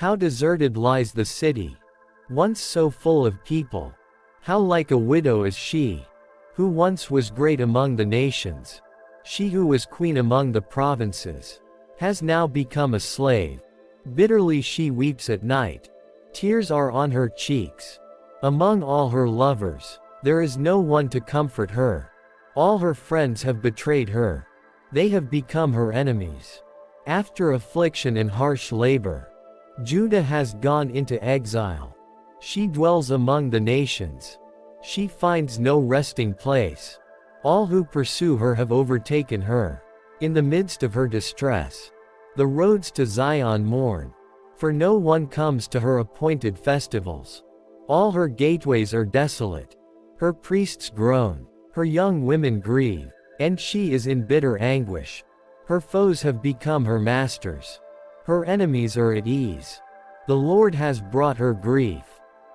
How deserted lies the city, once so full of people. How like a widow is she, who once was great among the nations. She who was queen among the provinces, has now become a slave. Bitterly she weeps at night. Tears are on her cheeks. Among all her lovers, there is no one to comfort her. All her friends have betrayed her. They have become her enemies. After affliction and harsh labor, Judah has gone into exile. She dwells among the nations. She finds no resting place. All who pursue her have overtaken her. In the midst of her distress, the roads to Zion mourn, for no one comes to her appointed festivals. All her gateways are desolate. Her priests groan, her young women grieve, and she is in bitter anguish. Her foes have become her masters. Her enemies are at ease. The Lord has brought her grief,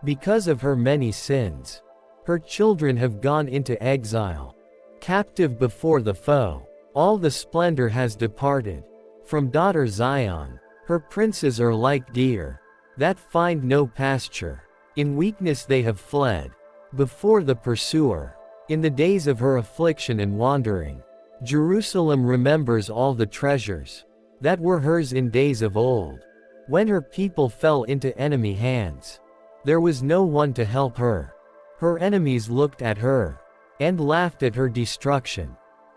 because of her many sins. Her children have gone into exile, captive before the foe. All the splendor has departed from daughter Zion. Her princes are like deer that find no pasture. In weakness they have fled before the pursuer. In the days of her affliction and wandering, Jerusalem remembers all the treasures that were hers in days of old. When her people fell into enemy hands, there was no one to help her. Her enemies looked at her and laughed at her destruction.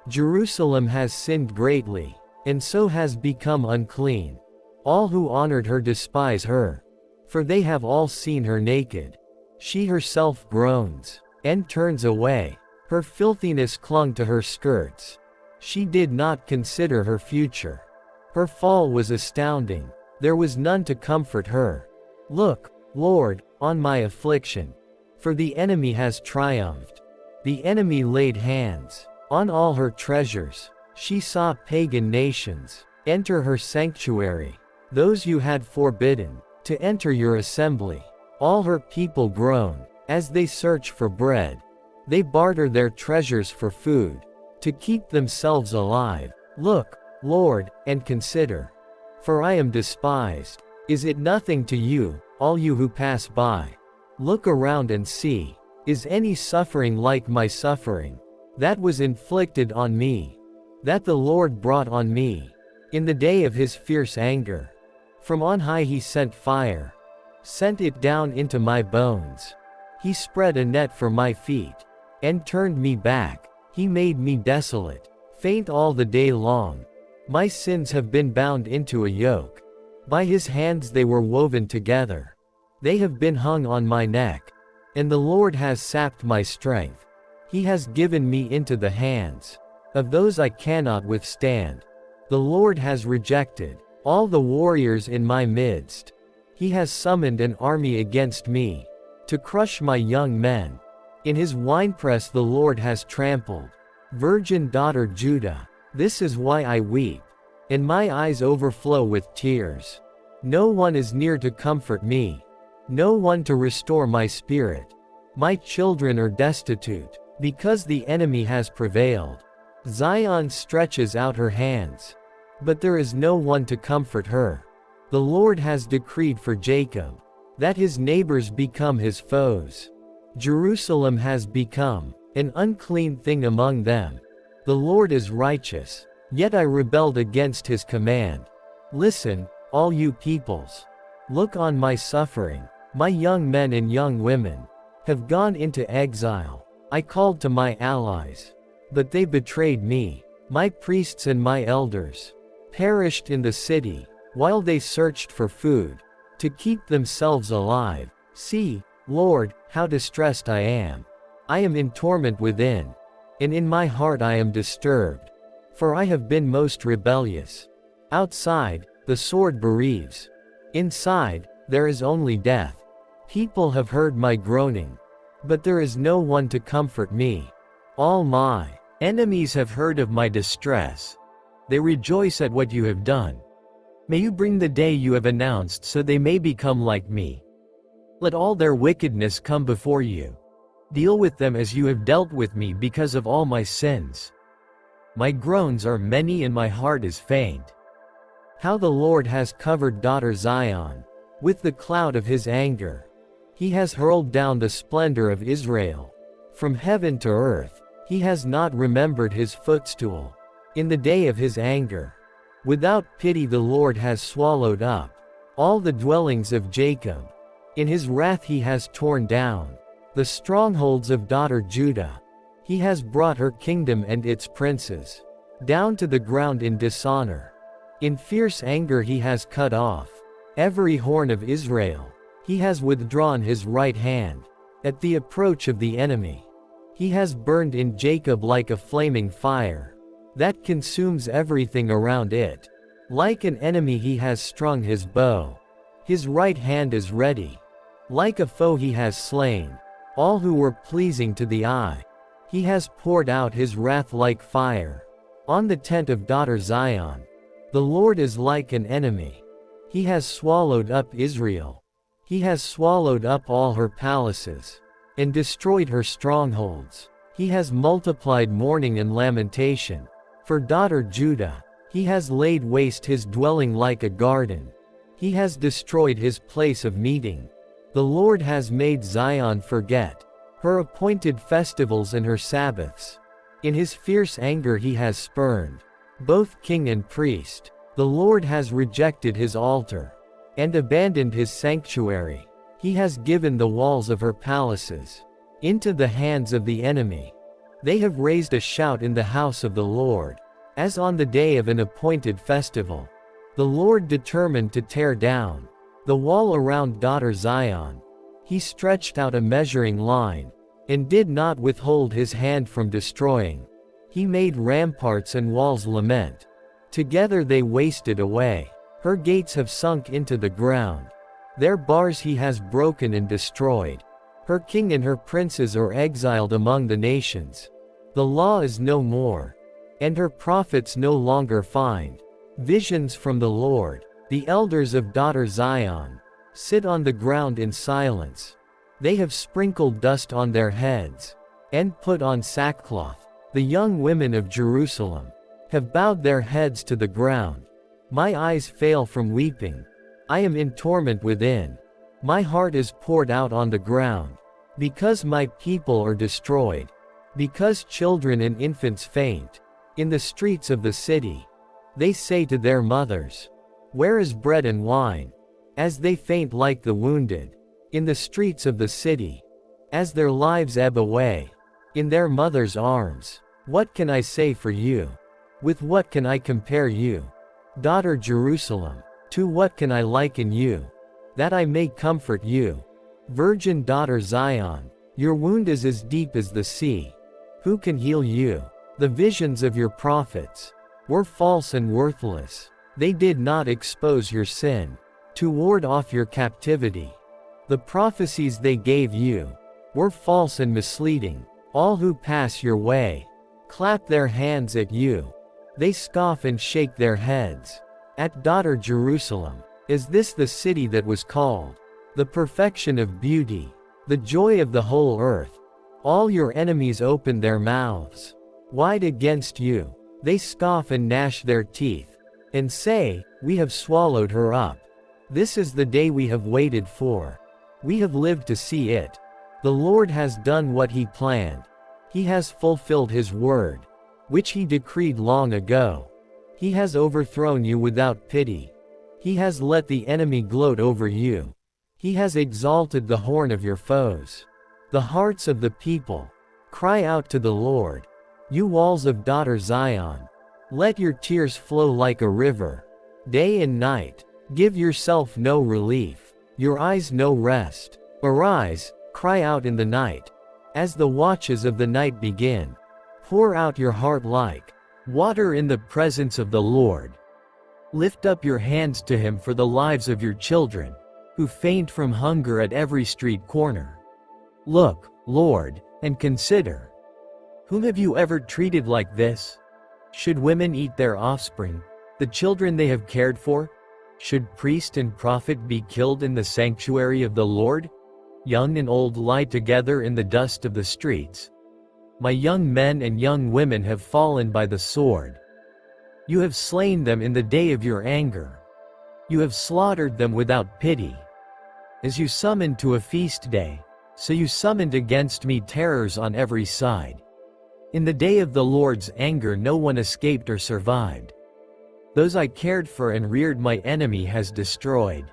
Jerusalem has sinned greatly, and so has become unclean. All who honored her despise her, for they have all seen her naked. She herself groans and turns away. Her filthiness clung to her skirts. She did not consider her future. Her fall was astounding. There was none to comfort her. Look, Lord, on my affliction, for the enemy has triumphed. The enemy laid hands on all her treasures. She saw pagan nations enter her sanctuary, those you had forbidden to enter your assembly. All her people groan as they search for bread. They barter their treasures for food to keep themselves alive. Look, Lord, and consider, for I am despised. Is it nothing to you, all you who pass by? Look around and see, is any suffering like my suffering, that was inflicted on me, that the Lord brought on me, in the day of his fierce anger? From on high he sent fire, sent it down into my bones. He spread a net for my feet, and turned me back. He made me desolate, faint all the day long. My sins have been bound into a yoke. By his hands they were woven together. They have been hung on my neck. And the Lord has sapped my strength. He has given me into the hands of those I cannot withstand. The Lord has rejected all the warriors in my midst. He has summoned an army against me, to crush my young men. In his winepress the Lord has trampled virgin daughter Judah. This is why I weep, and my eyes overflow with tears. No one is near to comfort me, no one to restore my spirit. My children are destitute, because the enemy has prevailed. Zion stretches out her hands, but there is no one to comfort her. The Lord has decreed for Jacob that his neighbors become his foes. Jerusalem has become an unclean thing among them. The Lord is righteous, yet I rebelled against his command. Listen, all you peoples. Look on my suffering. My young men and young women have gone into exile. I called to my allies, but they betrayed me. My priests and my elders perished in the city, while they searched for food to keep themselves alive. See, Lord, how distressed I am. I am in torment within, and in my heart I am disturbed, for I have been most rebellious. Outside, the sword bereaves. Inside, there is only death. People have heard my groaning, but there is no one to comfort me. All my enemies have heard of my distress. They rejoice at what you have done. May you bring the day you have announced so they may become like me. Let all their wickedness come before you. Deal with them as you have dealt with me because of all my sins. My groans are many and my heart is faint. How the Lord has covered daughter Zion. With the cloud of his anger, he has hurled down the splendor of Israel. From heaven to earth, he has not remembered his footstool. In the day of his anger, without pity the Lord has swallowed up all the dwellings of Jacob. In his wrath he has torn down the strongholds of daughter Judah. He has brought her kingdom and its princes down to the ground in dishonor. In fierce anger he has cut off every horn of Israel. He has withdrawn his right hand at the approach of the enemy. He has burned in Jacob like a flaming fire that consumes everything around it. Like an enemy he has strung his bow. His right hand is ready. Like a foe he has slain all who were pleasing to the eye. He has poured out his wrath like fire on the tent of daughter Zion. The Lord is like an enemy. He has swallowed up Israel. He has swallowed up all her palaces and destroyed her strongholds. He has multiplied mourning and lamentation for daughter Judah. He has laid waste his dwelling like a garden. He has destroyed his place of meeting. The Lord has made Zion forget her appointed festivals and her Sabbaths. In his fierce anger he has spurned both king and priest. The Lord has rejected his altar and abandoned his sanctuary. He has given the walls of her palaces into the hands of the enemy. They have raised a shout in the house of the Lord, as on the day of an appointed festival. The Lord determined to tear down the wall around daughter Zion. He stretched out a measuring line and did not withhold his hand from destroying. He made ramparts and walls lament. Together they wasted away. Her gates have sunk into the ground. Their bars he has broken and destroyed. Her king and her princes are exiled among the nations. The law is no more, and her prophets no longer find visions from the Lord. The elders of daughter Zion sit on the ground in silence. They have sprinkled dust on their heads and put on sackcloth. The young women of Jerusalem have bowed their heads to the ground. My eyes fail from weeping. I am in torment within. My heart is poured out on the ground, because my people are destroyed, because children and infants faint. In the streets of the city, they say to their mothers, "Where is bread and wine?" As they faint like the wounded. In the streets of the city, as their lives ebb away, in their mother's arms. What can I say for you? With what can I compare you? Daughter Jerusalem, to what can I liken you, that I may comfort you? Virgin daughter Zion, your wound is as deep as the sea. Who can heal you? The visions of your prophets were false and worthless. They did not expose your sin to ward off your captivity. The prophecies they gave you were false and misleading. All who pass your way clap their hands at you. They scoff and shake their heads at daughter Jerusalem. Is this the city that was called the perfection of beauty, the joy of the whole earth? All your enemies open their mouths wide against you. They scoff and gnash their teeth and say, "We have swallowed her up." This is the day we have waited for. We have lived to see it. The Lord has done what he planned. He has fulfilled his word, which he decreed long ago. He has overthrown you without pity. He has let the enemy gloat over you. He has exalted the horn of your foes. The hearts of the people cry out to the Lord. You walls of daughter Zion, let your tears flow like a river. Day and night, give yourself no relief, your eyes no rest. Arise, cry out in the night. As the watches of the night begin, pour out your heart like water in the presence of the Lord. Lift up your hands to him for the lives of your children, who faint from hunger at every street corner. Look, Lord, and consider. Whom have you ever treated like this? Should women eat their offspring, the children they have cared for? Should priest and prophet be killed in the sanctuary of the Lord? Young and old lie together in the dust of the streets. My young men and young women have fallen by the sword. You have slain them in the day of your anger. You have slaughtered them without pity. As you summoned to a feast day, so you summoned against me terrors on every side. In the day of the Lord's anger no one escaped or survived. Those I cared for and reared my enemy has destroyed.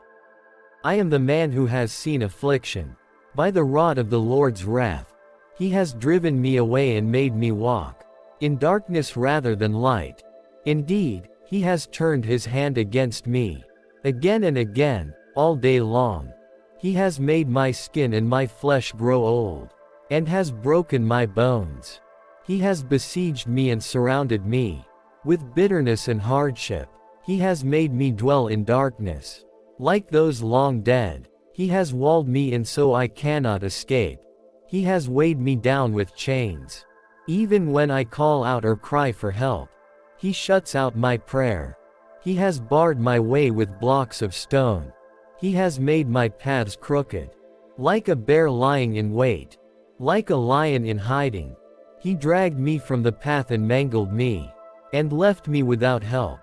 I am the man who has seen affliction. By the rod of the Lord's wrath, he has driven me away and made me walk in darkness rather than light. Indeed, he has turned his hand against me. Again and again, all day long. He has made my skin and my flesh grow old, and has broken my bones. He has besieged me and surrounded me with bitterness and hardship. He has made me dwell in darkness, like those long dead. He has walled me in so I cannot escape. He has weighed me down with chains. Even when I call out or cry for help, he shuts out my prayer. He has barred my way with blocks of stone. He has made my paths crooked. Like a bear lying in wait, like a lion in hiding, he dragged me from the path and mangled me, and left me without help.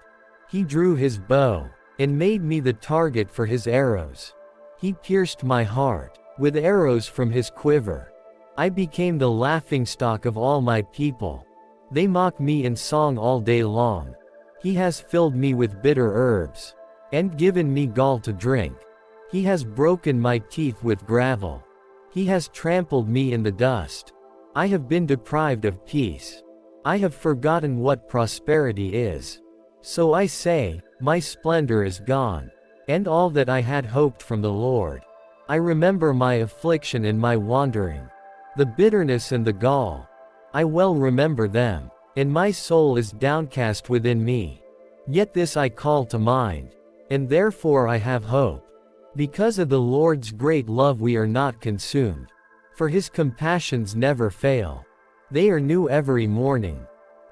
He drew his bow, and made me the target for his arrows. He pierced my heart with arrows from his quiver. I became the laughingstock of all my people. They mock me in song all day long. He has filled me with bitter herbs, and given me gall to drink. He has broken my teeth with gravel. He has trampled me in the dust. I have been deprived of peace. I have forgotten what prosperity is. So I say, my splendor is gone, and all that I had hoped from the Lord. I remember my affliction and my wandering, the bitterness and the gall. I well remember them, and my soul is downcast within me. Yet this I call to mind, and therefore I have hope. Because of the Lord's great love we are not consumed, for his compassions never fail. They are new every morning.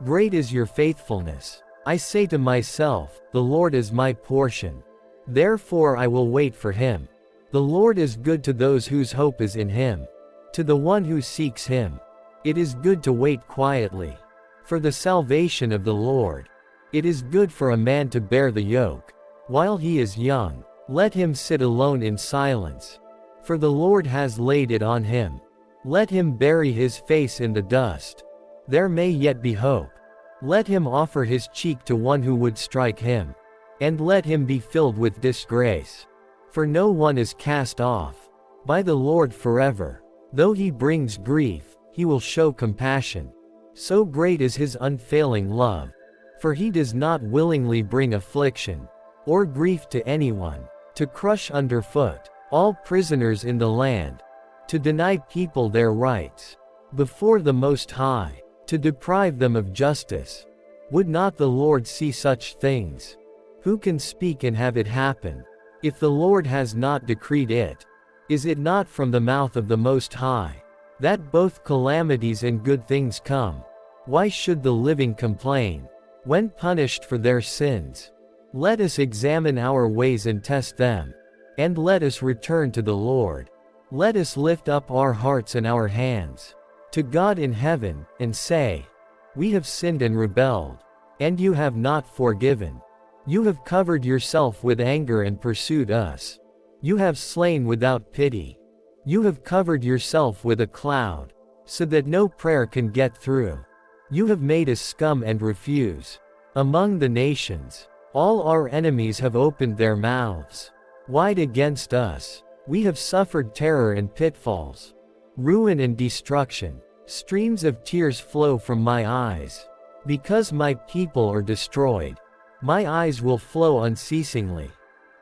Great is your faithfulness. I say to myself, the Lord is my portion. Therefore I will wait for him. The Lord is good to those whose hope is in him. To the one who seeks him, it is good to wait quietly. For the salvation of the Lord, it is good for a man to bear the yoke. While he is young, let him sit alone in silence. For the Lord has laid it on him. Let him bury his face in the dust. There may yet be hope. Let him offer his cheek to one who would strike him, and let him be filled with disgrace. For no one is cast off by the Lord forever. Though he brings grief, he will show compassion. So great is his unfailing love. For he does not willingly bring affliction or grief to anyone, to crush underfoot all prisoners in the land, to deny people their rights before the Most High, to deprive them of justice. Would not the Lord see such things? Who can speak and have it happen? If the Lord has not decreed it, is it not from the mouth of the Most High that both calamities and good things come? Why should the living complain when punished for their sins? Let us examine our ways and test them, and let us return to the Lord. Let us lift up our hearts and our hands to God in heaven, and say, we have sinned and rebelled, and you have not forgiven. You have covered yourself with anger and pursued us. You have slain without pity. You have covered yourself with a cloud, so that no prayer can get through. You have made us scum and refuse. Among the nations, all our enemies have opened their mouths wide against us. We have suffered terror and pitfalls, ruin and destruction. Streams of tears flow from my eyes. Because my people are destroyed, my eyes will flow unceasingly,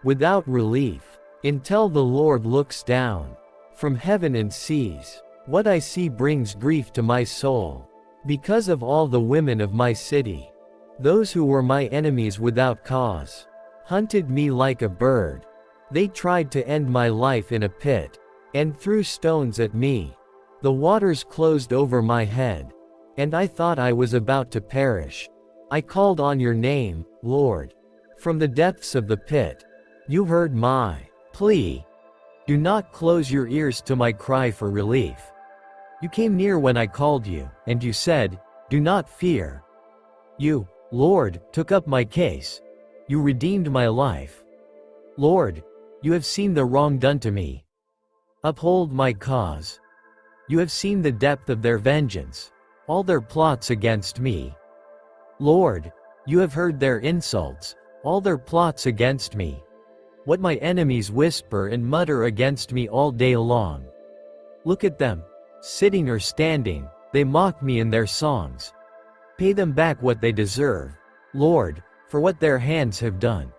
without relief, until the Lord looks down from heaven and sees. What I see brings grief to my soul. Because of all the women of my city, those who were my enemies without cause, hunted me like a bird. They tried to end my life in a pit, and threw stones at me. The waters closed over my head, and I thought I was about to perish. I called on your name, Lord. From the depths of the pit, you heard my plea. Do not close your ears to my cry for relief. You came near when I called you, and you said, do not fear. You, Lord, took up my case. You redeemed my life. Lord, You have seen the wrong done to me. Uphold my cause. You have seen the depth of their vengeance, all their plots against me. Lord, you have heard their insults, all their plots against me. What my enemies whisper and mutter against me all day long. Look at them, sitting or standing, they mock me in their songs. Pay them back what they deserve, Lord, for what their hands have done.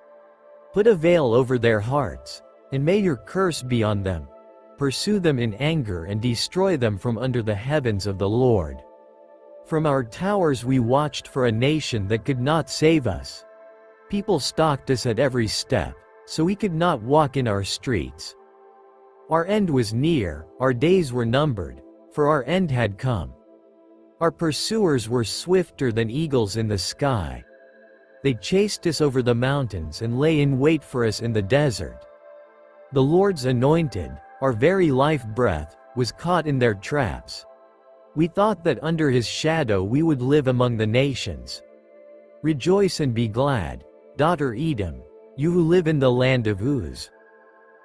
Put a veil over their hearts, and may your curse be on them. Pursue them in anger and destroy them from under the heavens of the Lord. From our towers we watched for a nation that could not save us. People stalked us at every step, so we could not walk in our streets. Our end was near, our days were numbered, for our end had come. Our pursuers were swifter than eagles in the sky. They chased us over the mountains and lay in wait for us in the desert. The Lord's anointed, our very life breath, was caught in their traps. We thought that under his shadow we would live among the nations. Rejoice and be glad, daughter Edom, you who live in the land of Uz.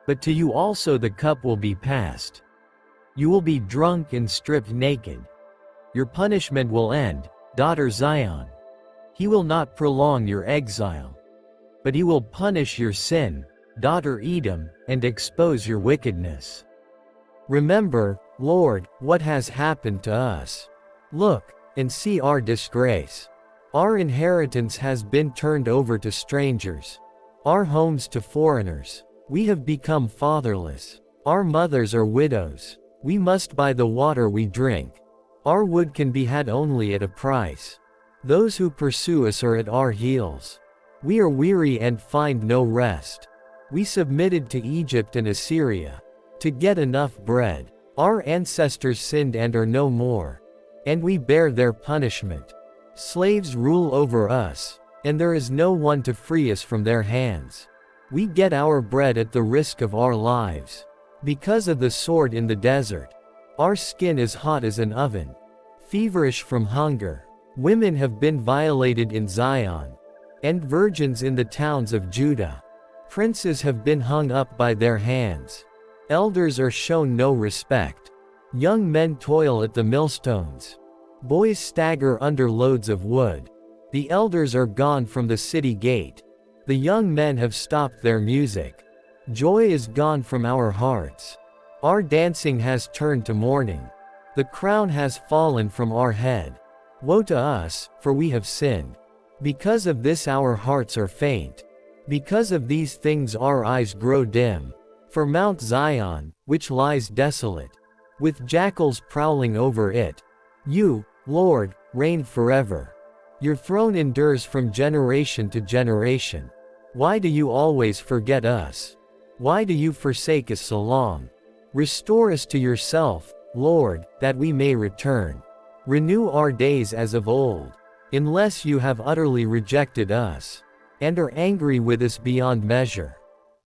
But to you also the cup will be passed. You will be drunk and stripped naked. Your punishment will end, daughter Zion. He will not prolong your exile. But he will punish your sin, daughter Edom, and expose your wickedness. Remember, Lord, what has happened to us. Look, and see our disgrace. Our inheritance has been turned over to strangers. Our homes to foreigners. We have become fatherless. Our mothers are widows. We must buy the water we drink. Our wood can be had only at a price. Those who pursue us are at our heels. We are weary and find no rest. We submitted to Egypt and Assyria to get enough bread. Our ancestors sinned and are no more, and we bear their punishment. Slaves rule over us, and there is no one to free us from their hands. We get our bread at the risk of our lives. Because of the sword in the desert, our skin is hot as an oven. Feverish from hunger, women have been violated in Zion, and virgins in the towns of Judah. Princes have been hung up by their hands. Elders are shown no respect. Young men toil at the millstones. Boys stagger under loads of wood. The elders are gone from the city gate. The young men have stopped their music. Joy is gone from our hearts. Our dancing has turned to mourning. The crown has fallen from our head. Woe to us, for we have sinned. Because of this our hearts are faint. Because of these things our eyes grow dim. For Mount Zion, which lies desolate, with jackals prowling over it, you, Lord, reign forever. Your throne endures from generation to generation. Why do you always forget us? Why do you forsake us so long? Restore us to yourself, Lord, that we may return. Renew our days as of old, unless you have utterly rejected us, and are angry with us beyond measure.